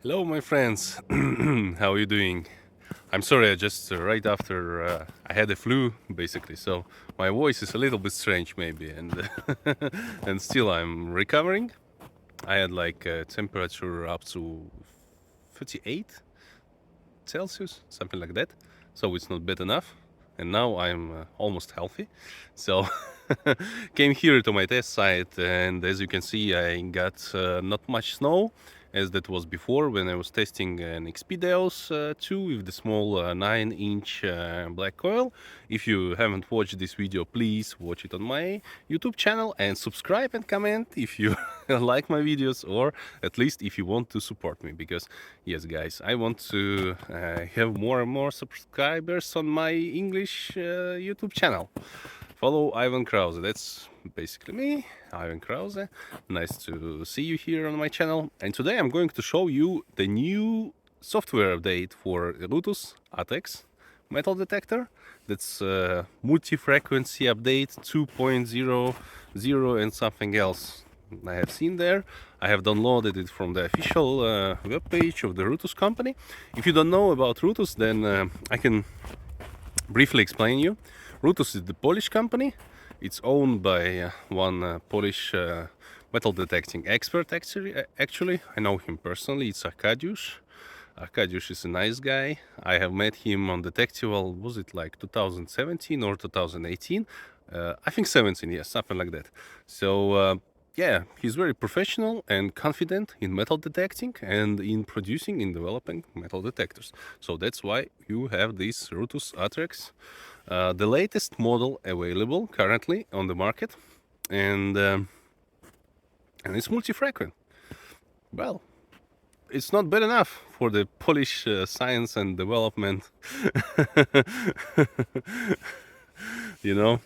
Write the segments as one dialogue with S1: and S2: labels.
S1: Hello, my friends. How are you doing? I'm sorry, I just right after I had a flu, basically, so my voice is a little bit strange, maybe, and and still I'm recovering. I had like a temperature up to 38 Celsius, something like that, so it's not bad enough. And now I'm almost healthy, so came here to my test site, and as you can see, I got not much snow as that was before when I was testing an Xpedeos 2 with the small 9-inch black coil. If you haven't watched this video, please watch it on my YouTube channel and subscribe and comment if you like my videos, or at least if you want to support me, because yes guys, I want to have more and more subscribers on my English YouTube channel. Follow Ivan Krause. That's basically me, Ivan Krause. Nice to see you here on my channel. And today I'm going to show you the new software update for Rutus Atrex metal detector. That's multi-frequency update 2.00 and something else I have seen there. I have downloaded it from the official webpage of the Rutus company. If you don't know about Rutus, then I can briefly explain you. Rutus is the Polish company. It's owned by one Polish metal detecting expert. Actually, I know him personally. It's Arkadiusz. Arkadiusz is a nice guy. I have met him on Detectival. Was it like 2017 or 2018? I think 17. Yes, something like that. So yeah, he's very professional and confident in metal detecting and in producing and developing metal detectors. So that's why you have this Rutus Atrex, the latest model available currently on the market, and it's multi-frequent. Well, it's not bad enough for the Polish science and development, you know.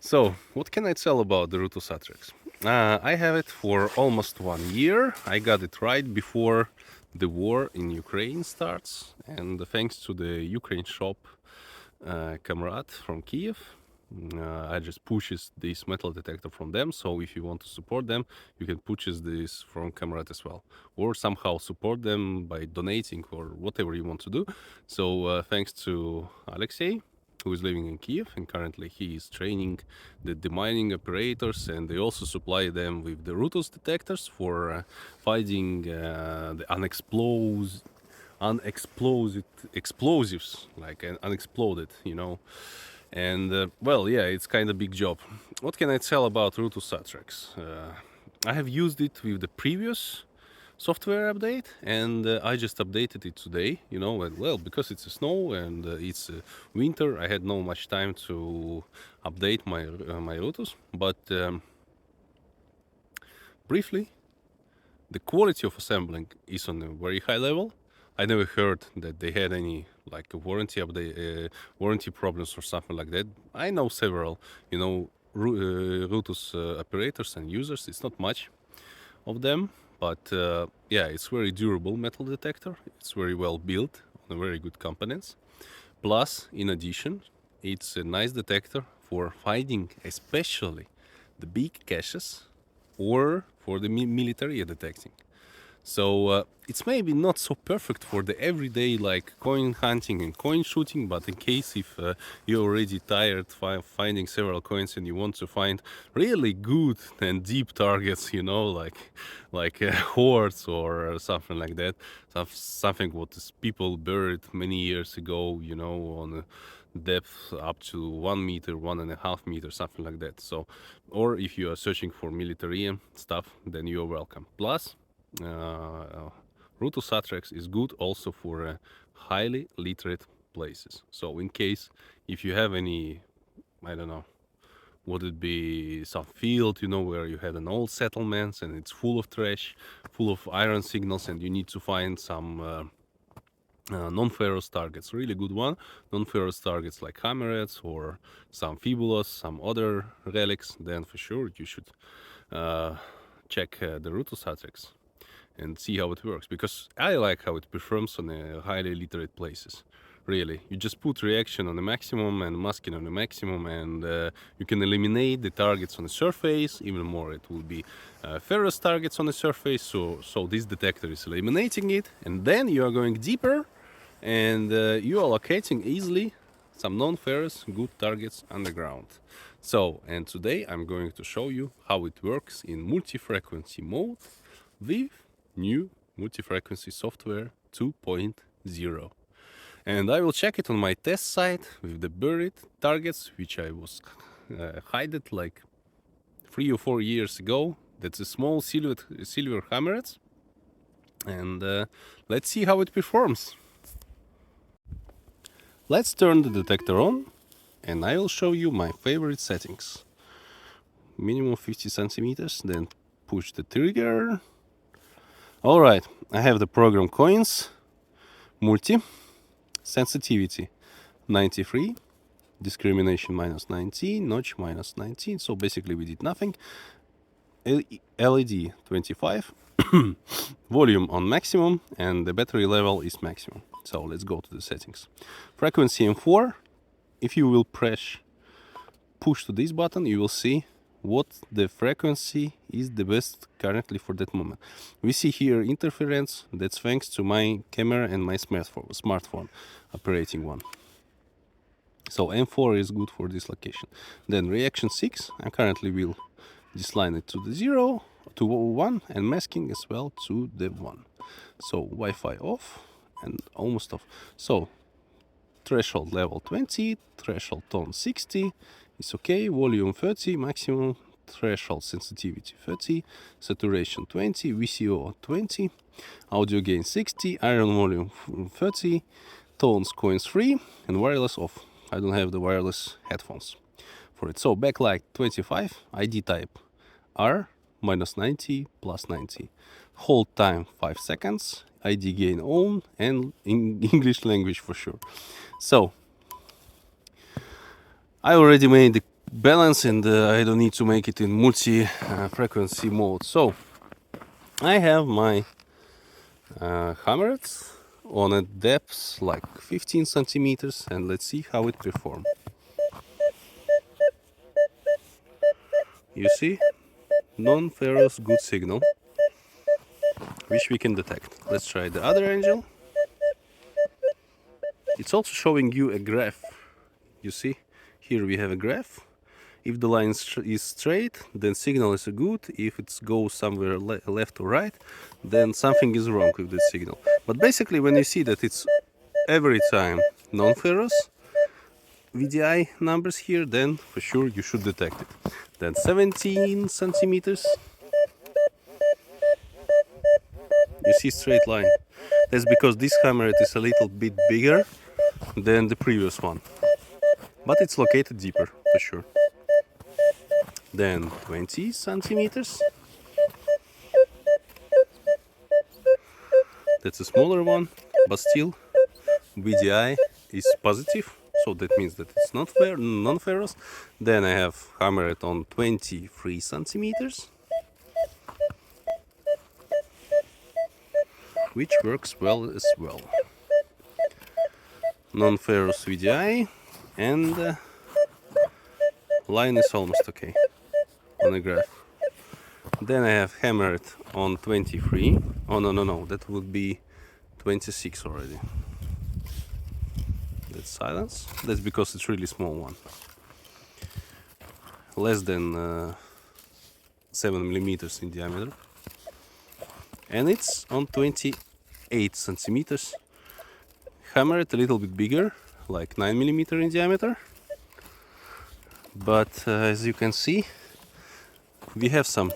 S1: So, what can I tell about the Rutus Atrex? I have it for almost 1 year. I got it right before the war in Ukraine starts, and thanks to the Ukraine shop comrade from Kiev, I just purchased this metal detector from them. So if you want to support them, you can purchase this from comrade as well, or somehow support them by donating or whatever you want to do. So thanks to Alexei, who is living in Kiev, and currently he is training the demining operators, and they also supply them with the Rutus detectors for finding the unexploded explosives, like unexploded, And well, yeah, it's kind of big job. What can I tell about Rutus Atrex? I have used it with the previous software update, and I just updated it today. And well, because it's a snow and it's winter, I had no much time to update my Rutus. But briefly, the quality of assembling is on a very high level. I never heard that they had any like a warranty update, warranty problems or something like that. I know several, Rutus operators and users. It's not much of them, but yeah, it's very durable metal detector. It's very well built on very good components. Plus, in addition, it's a nice detector for finding especially the big caches or for the military detecting. So it's maybe not so perfect for the everyday like coin hunting and coin shooting, but in case if you're already tired finding several coins and you want to find really good and deep targets, like hoards or something like that, something what is people buried many years ago, on a depth up to 1 meter, 1.5 meters, something like that. So, or if you are searching for military stuff, then you're welcome. Plus, Rutus Atrex is good also for highly literate places. So in case if you have any, I don't know, would it be some field, where you had an old settlements and it's full of trash, full of iron signals, and you need to find some non-ferrous targets, really good one. Non-ferrous targets like hammerheads or some fibulas, some other relics, then for sure you should check the Rutus Atrex and see how it works, because I like how it performs on highly literate places. really. You just put reaction on the maximum and masking on the maximum, and you can eliminate the targets on the surface. Even more, it will be ferrous targets on the surface, so this detector is eliminating it, and then you are going deeper, and you are locating easily some non-ferrous good targets underground. So, and today I'm going to show you how it works in multi-frequency mode with new multi-frequency software 2.0. And I will check it on my test site with the buried targets, which I was hided like 3 or 4 years ago. That's a small silver hammerheads, and let's see how it performs. Let's turn the detector on, and I will show you my favorite settings. Minimum 50 centimeters, then push the trigger. Alright, I have the program coins, multi, sensitivity 93, discrimination minus 19, notch minus 19, so basically we did nothing. LED 25, volume on maximum, and the battery level is maximum. So let's go to the settings. Frequency M4, if you will push to this button, you will see what the frequency is the best currently for that moment. We see here interference, that's thanks to my camera and my smartphone operating one. So M4 is good for this location. Then reaction 6, I currently will disline it to the 0, to 1, and masking as well to the 1. So Wi-Fi off and almost off. So threshold level 20, threshold tone 60, it's okay, volume 30, maximum threshold sensitivity 30, saturation 20, VCO 20, audio gain 60, iron volume 30, tones coins 3, and wireless off. I don't have the wireless headphones for it. So backlight 25, ID type R, minus 90, plus 90. Hold time 5 seconds, ID gain on, and in English language for sure. So I already made the balance, and I don't need to make it in multi-frequency mode. So I have my hammered on a depth like 15 centimeters, and let's see how it performs. You see, non-ferrous good signal, which we can detect. Let's try the other angle. It's also showing you a graph. You see, here we have a graph. If the line is straight, then signal is good. If it goes somewhere left or right, then something is wrong with the signal. But basically, when you see that it's every time non-ferrous VDI numbers here, then for sure you should detect it. Then 17 centimeters. You see straight line. That's because this hammerhead is a little bit bigger than the previous one, but it's located deeper for sure. Then 20 centimeters. That's a smaller one, but still VDI is positive, so that means that it's not non-ferrous. Then I have hammerhead on 23 centimeters, which works well as well. Non-ferrous VDI, and line is almost okay on the graph. Then I have hammered on 23. Oh no, that would be 26 already. That's silence. That's because it's really small one. Less than 7 millimeters in diameter. And it's on 28 centimeters. Hammered a little bit bigger, like 9 millimeter in diameter. But as you can see, we have some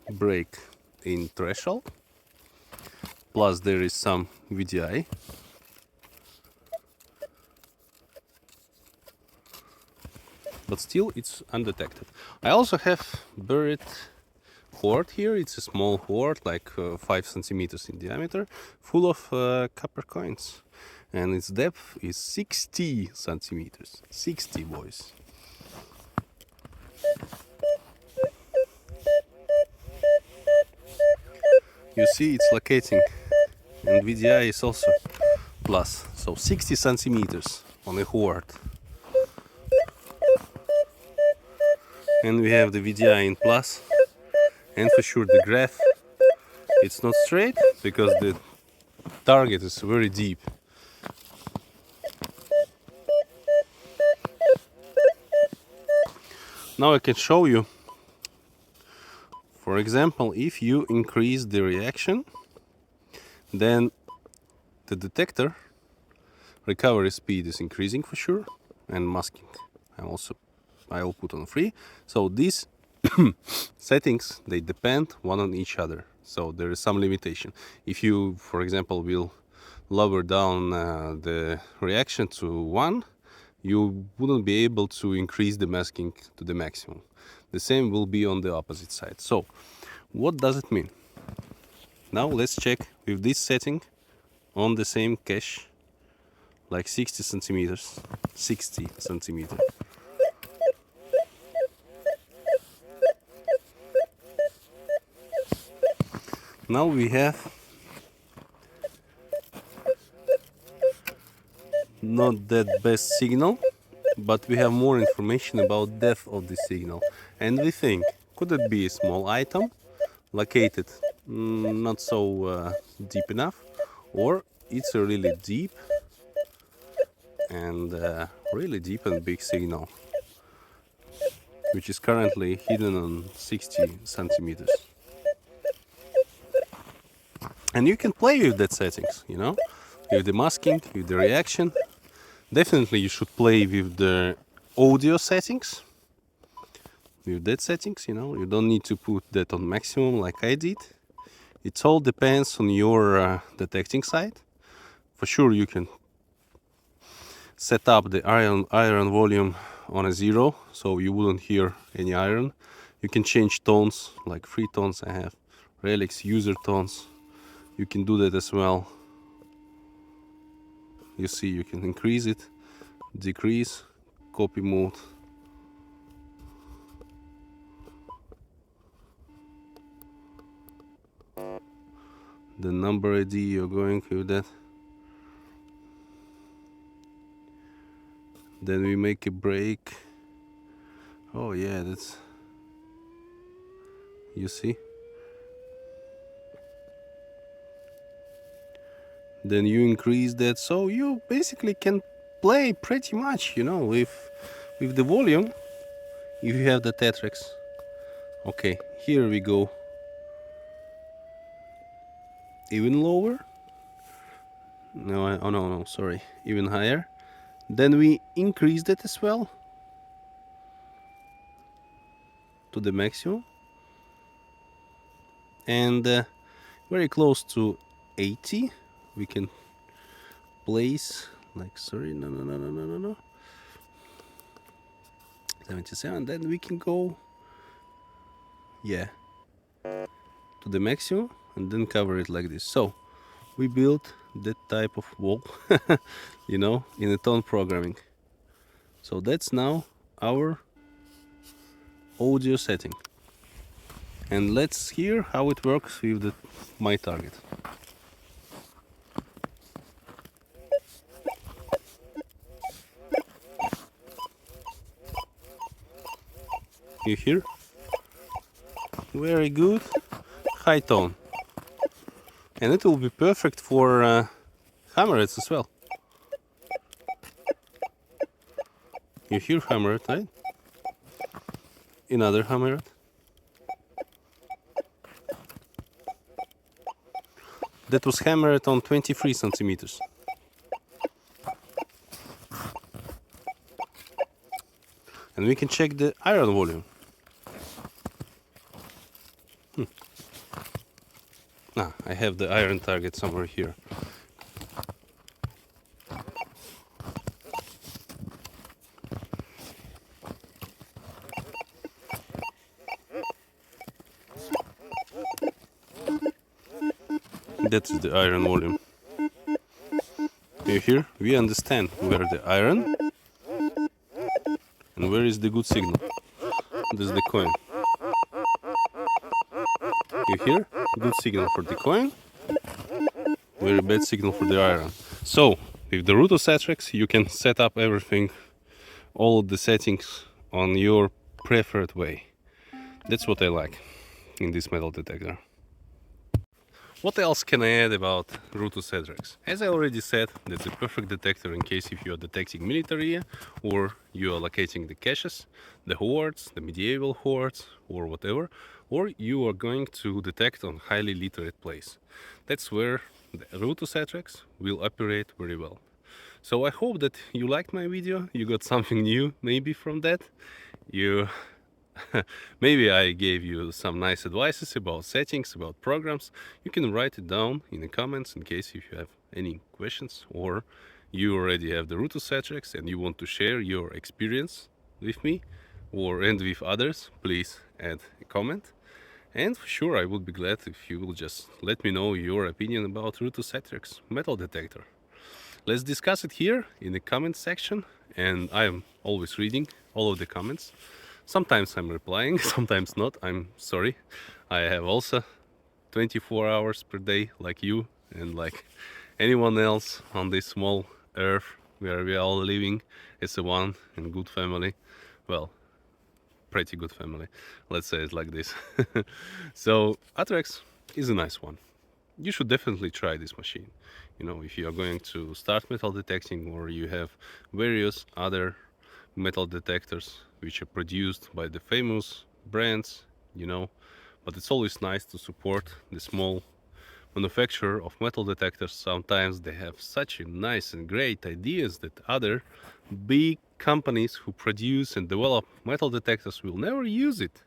S1: break in threshold, plus there is some VDI. But still it's undetected. I also have buried hoard here. It's a small hoard, like 5 centimeters in diameter, full of copper coins, and its depth is 60 centimeters. 60, boys. you see it's locating, and VDI is also plus, so 60 centimeters on a word. And we have the VDI in plus, and for sure the graph, it's not straight because the target is very deep. Now I can show you, for example, if you increase the reaction, then the detector recovery speed is increasing for sure, and masking I will put on free. So these settings, they depend one on each other, so there is some limitation. If you, for example, will lower down the reaction to 1, you wouldn't be able to increase the masking to the maximum. The same will be on the opposite side. So what does it mean? Now let's check with this setting on the same cache, like 60 centimeters. Now we have not that best signal, but we have more information about depth of the signal. And we think, could it be a small item located not so deep enough, or it's a really deep and big signal, which is currently hidden on 60 centimeters. And you can play with that settings, you know, with the masking, with the reaction. Definitely you should play with the audio settings. With that settings, you know, you don't need to put that on maximum like I did. It all depends on your detecting side. For sure you can set up the iron volume on a 0, so you wouldn't hear any iron. You can change tones, like free tones I have, Relics user tones. You can do that as well. You see, you can increase it, decrease, copy mode. The number ID, you're going with that. Then we make a break. Oh yeah, that's, you see. Then you increase that, so you basically can play pretty much, you know, with the volume. If you have the Atrex. Okay, here we go even lower. No, sorry, even higher. Then we increase that as well to the maximum, and very close to 80 we can place, like, sorry, no, 77. Then we can go, yeah, to the maximum, and then cover it like this. So we built that type of wall you know, in a tone programming. So that's now our audio setting, and let's hear how it works with my target. You hear? Very good high tone, and it will be perfect for hammerheads as well. You hear hammerhead, right? Another hammerhead. That was hammered on 23 centimeters. And we can check the iron volume. I have the iron target somewhere here. That is the iron volume. You hear? We understand where the iron and where is the good signal. This is the coin. You hear? good signal for the coin, very bad signal for the iron. So with the Rutus Atrex you can set up everything, all of the settings on your preferred way. That's what I like in this metal detector. What else can I add about Rutus Atrex? As I already said, that's a perfect detector in case if you are detecting military or you are locating the caches, the hordes, the medieval hordes or whatever, or you are going to detect on highly literate place. That's where the Rutus Atrex will operate very well. So I hope that you liked my video, you got something new maybe from that. You Maybe I gave you some nice advices about settings, about programs. You can write it down in the comments in case if you have any questions, or you already have the Rutus Atrex and you want to share your experience with me or and with others. Please add a comment. And for sure, I would be glad if you will just let me know your opinion about Rutus Atrex metal detector. Let's discuss it here in the comment section, and I am always reading all of the comments. Sometimes I'm replying, sometimes not. I'm sorry. I have also 24 hours per day like you and like anyone else on this small earth where we are all living as a one and good family. Well, pretty good family. Let's say it like this. So Atrex is a nice one. You should definitely try this machine. You know, if you are going to start metal detecting or you have various other metal detectors which are produced by the famous brands, you know, but it's always nice to support the small manufacturer of metal detectors. Sometimes they have such a nice and great ideas that other big companies who produce and develop metal detectors will never use it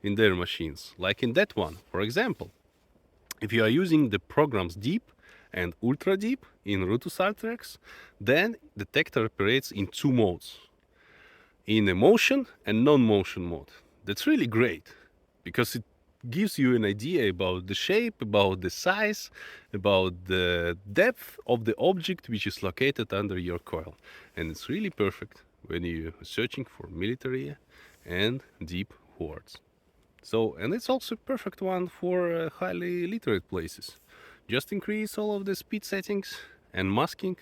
S1: in their machines, like in that one, for example. If you are using the programs Deep and Ultra Deep in Rutus Atrex, then detector operates in two modes, in a motion and non-motion mode. That's really great because it gives you an idea about the shape, about the size, about the depth of the object which is located under your coil. And it's really perfect when you're searching for military and deep hordes. So, and it's also a perfect one for highly literate places. Just increase all of the speed settings and masking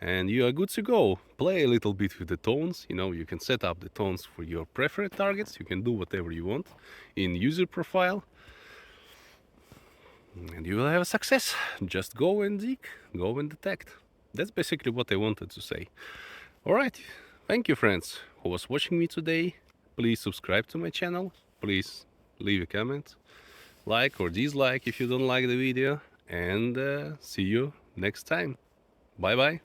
S1: and you are good to go. Play a little bit with the tones, you know, you can set up the tones for your preferred targets, you can do whatever you want in user profile and you will have a success. Just go and dig, go and detect. That's basically what I wanted to say. Alright, thank you friends who was watching me today. Please subscribe to my channel, please leave a comment, like or dislike if you don't like the video, and see you next time. Bye bye.